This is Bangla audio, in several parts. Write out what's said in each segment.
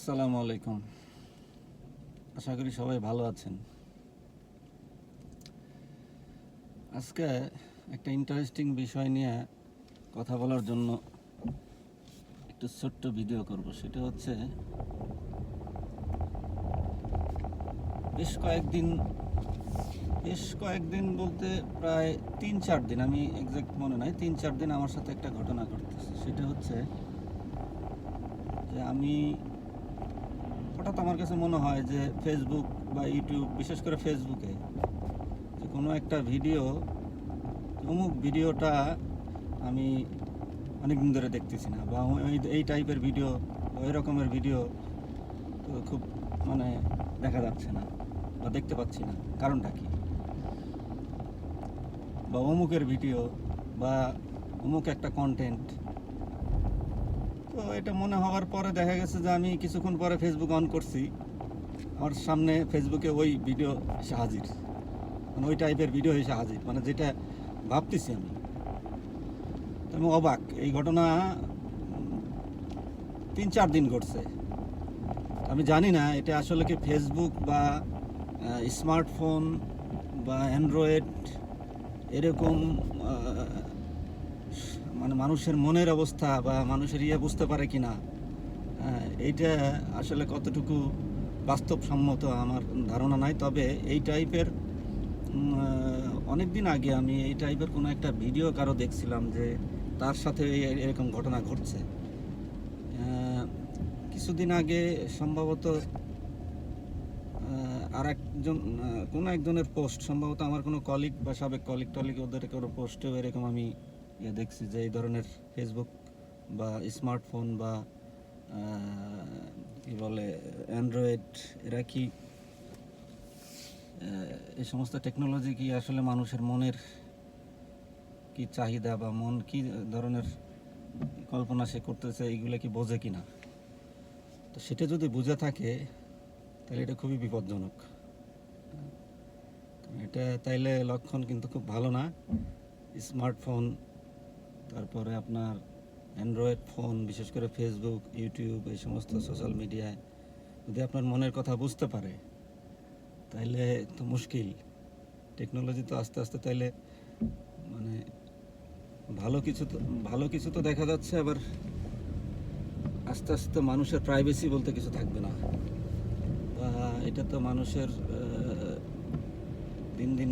আসসালামু আলাইকুম। আশা করি সবাই ভালো আছেন। আজকে একটা ইন্টারেস্টিং বিষয় নিয়ে কথা বলার জন্য একটু ছোট্ট ভিডিও করব। সেটা হচ্ছে বেশ কয়েকদিন বলতে প্রায় 3-4 দিন, আমি এক্সাক্ট মনে নাই, 3-4 দিন আমার সাথে একটা ঘটনা ঘটতেছে। সেটা হচ্ছে যে আমি হঠাৎ আমার কাছে মনে হয় যে ফেসবুক বা ইউটিউব, বিশেষ করে ফেসবুকে, যে কোনো একটা ভিডিও, অমুক ভিডিওটা আমি অনেকদিন ধরে দেখতেছি না, বা এই টাইপের ভিডিও, ওই রকমের ভিডিও তো খুব মানে দেখা যাচ্ছে না বা দেখতে পাচ্ছি না। কারণটা কি? বা অমুকের ভিডিও বা অমুক একটা কন্টেন্ট, তো এটা মনে হওয়ার পরে দেখা গেছে যে আমি কিছুক্ষণ পরে ফেসবুক অন করছি, আমার সামনে ফেসবুকে ওই ভিডিও এসে হাজির, মানে ওই টাইপের ভিডিও এসে হাজির, মানে যেটা ভাবতেছি আমি। তো আমি অবাক, এই ঘটনা 3-4 দিন ঘটছে। আমি জানি না এটা আসলে কি ফেসবুক বা স্মার্টফোন বা অ্যান্ড্রয়েড এরকম মানে মানুষের মনের অবস্থা বা মানুষের বুঝতে পারে কি না, এইটা আসলে কতটুকু বাস্তবসম্মত আমার ধারণা নাই। তবে এই টাইপের অনেক দিন আগে আমি এই টাইপের কোনো একটা ভিডিও কারো দেখছিলাম যে তার সাথে এরকম ঘটনা ঘটছে। কিছুদিন আগে সম্ভবত আর একজন কোনো একজনের পোস্ট, সম্ভবত আমার কোনো কলিগ বা সাবেক কলিগ ওদের কোনো পোস্টেও এরকম আমি দেখছি যে এই ধরনের ফেসবুক বা স্মার্টফোন বা কী বলে অ্যান্ড্রয়েড, এরা কি এই সমস্ত টেকনোলজি কি আসলে মানুষের মনের কি চাহিদা বা মন কি ধরনের কল্পনা সে করতেছে, এইগুলো কি বোঝে কি না। তো সেটা যদি বুঝে থাকে তাহলে এটা খুবই বিপজ্জনক। এটা তাইলে লক্ষণ কিন্তু খুব ভালো না। স্মার্টফোন, তারপরে আপনার অ্যান্ড্রয়েড ফোন, বিশেষ করে ফেসবুক, ইউটিউব, এই সমস্ত সোশ্যাল মিডিয়ায় যদি আপনার মনের কথা বুঝতে পারে তাইলে তো মুশকিল। টেকনোলজি তো আস্তে আস্তে তাইলে মানে ভালো কিছু তো দেখা যাচ্ছে, আবার আস্তে আস্তে মানুষের প্রাইভেসি বলতে কিছু থাকবে না। বা এটা তো মানুষের দিন দিন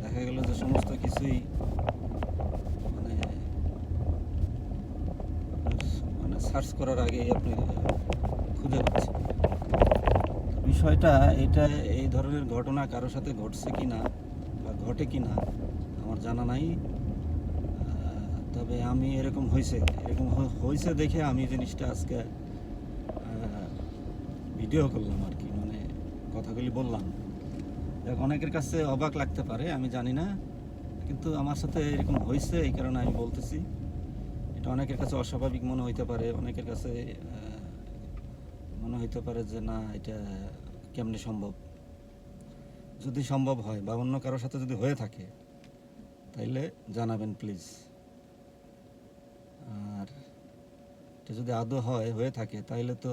দেখা গেল যে সমস্ত কিছুই মানে মানে সার্চ করার আগেই আপনি খুঁজে পাচ্ছেন। বিষয়টা এটা, এই ধরনের ঘটনা কারোর সাথে ঘটছে কি না বা ঘটে কি না আমার জানা নাই। তবে আমি এরকম হয়েছে দেখে আমি জিনিসটা আজকে ভিডিও করলাম আর কি, মানে কথাগুলি বললাম। অনেকের কাছে অবাক লাগতে পারে, আমি জানি না, কিন্তু আমার সাথে এরকম হয়েছে এই কারণে আমি বলতেছি। এটা অনেকের কাছে অস্বাভাবিক মনে হইতে পারে, অনেকের কাছে মনে হইতে পারে যে না, এটা কেমনে সম্ভব। যদি সম্ভব হয় বা অন্য কারোর সাথে যদি হয়ে থাকে তাইলে জানাবেন প্লিজ। আর এটা যদি আদৌ হয়ে থাকে তাইলে তো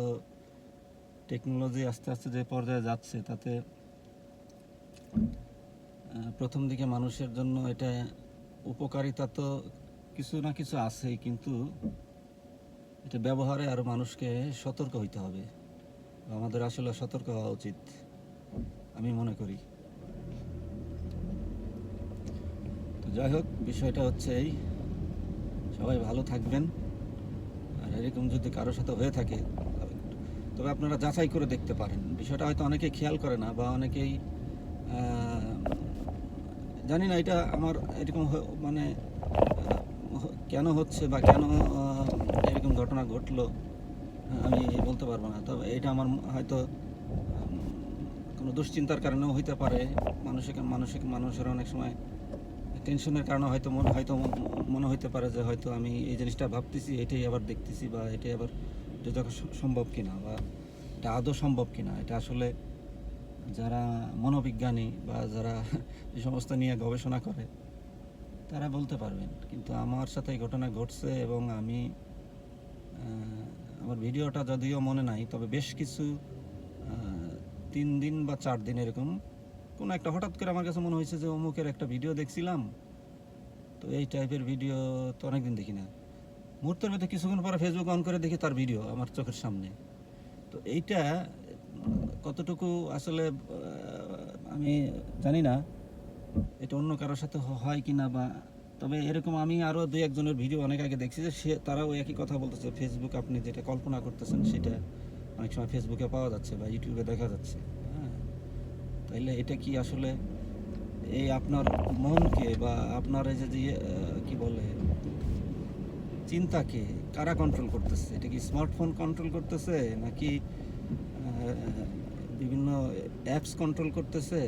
টেকনোলজি আস্তে আস্তে যে পর্যায়ে যাচ্ছে তাতে প্রথম দিকে মানুষের জন্য এটা উপকারিতা তো কিছু না কিছু আছেই, কিন্তু এটা ব্যবহারে আরও মানুষকে সতর্ক হইতে হবে। আমাদের আসলে সতর্ক হওয়া উচিত আমি মনে করি। তো যাই হোক, বিষয়টা হচ্ছে এই, সবাই ভালো থাকবেন। আর এরকম যদি কারোর সাথে হয়ে থাকে তবে আপনারা যাচাই করে দেখতে পারেন। বিষয়টা হয়তো অনেকেই খেয়াল করে না, বা অনেকেই জানি না এটা আমার এরকম মানে কেন হচ্ছে বা কেন এরকম ঘটনা ঘটলো আমি বলতে পারবো না। তবে এটা আমার হয়তো কোনো দুশ্চিন্তার কারণেও হইতে পারে। মানুষের অনেক সময় টেনশনের কারণে হয়তো মনে হইতে পারে যে হয়তো আমি এই জিনিসটা ভাবতেছি, এটাই আবার দেখতেছি, বা এটাই আবার এটা সম্ভব কিনা, বা এটা আদৌ সম্ভব কিনা। এটা আসলে যারা মনোবিজ্ঞানী বা যারা এই সমস্ত নিয়ে গবেষণা করে তারা বলতে পারবেন। কিন্তু আমার সাথে এই ঘটনা ঘটছে এবং আমি আমার ভিডিওটা যদিও মনে নাই, তবে বেশ কিছু 3 দিন বা 4 দিন এরকম কোনো একটা হঠাৎ করে আমার কাছে মনে হয়েছে যে অমুকের একটা ভিডিও দেখছিলাম, তো এই টাইপের ভিডিও তো অনেকদিন দেখি না। মুহূর্তের মধ্যে কিছুক্ষণ পরে ফেসবুক অন করে দেখি তার ভিডিও আমার চোখের সামনে। তো এইটা কতটুকু আসলে আমি জানি না এটা অন্য কারোর সাথে হয় কি না, বা তবে এরকম আমি আরও 2-1 জনের ভিডিও অনেক আগে দেখছি যে তারাও একই কথা বলতেছে, ফেসবুক আপনি যেটা কল্পনা করতেছেন সেটা অনেক সময় ফেসবুকে পাওয়া যাচ্ছে বা ইউটিউবে দেখা যাচ্ছে। হ্যাঁ, তাইলে এটা কি আসলে এই আপনার মনকে বা আপনার এই যে কি বলে চিন্তাকে কারা কন্ট্রোল করতেছে? এটা কি স্মার্টফোন কন্ট্রোল করতেছে, নাকি বিভিন্ন অ্যাপস কন্ট্রোল করতেছে?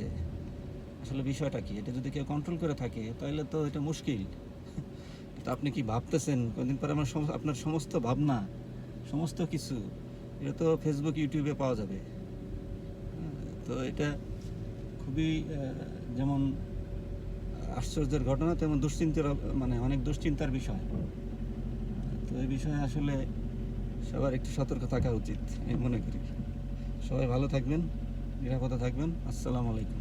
আসলে বিষয়টা কি? এটা যদি কেউ কন্ট্রোল করে থাকে তাহলে তো এটা মুশকিল। তো আপনি কি ভাবতেছেন কদিন পরে আপনার সমস্ত ভাবনা, সমস্ত কিছু এটা তো ফেসবুক ইউটিউবে পাওয়া যাবে। তো এটা খুবই যেমন আশ্চর্যের ঘটনা, তেমন দুশ্চিন্তার, মানে অনেক দুশ্চিন্তার বিষয়। তো এই বিষয়ে আসলে সবার একটু সতর্ক থাকা উচিত আমি মনে করি। সবাই ভালো থাকবেন, নিরাপদে থাকবেন। আসসালামু আলাইকুম।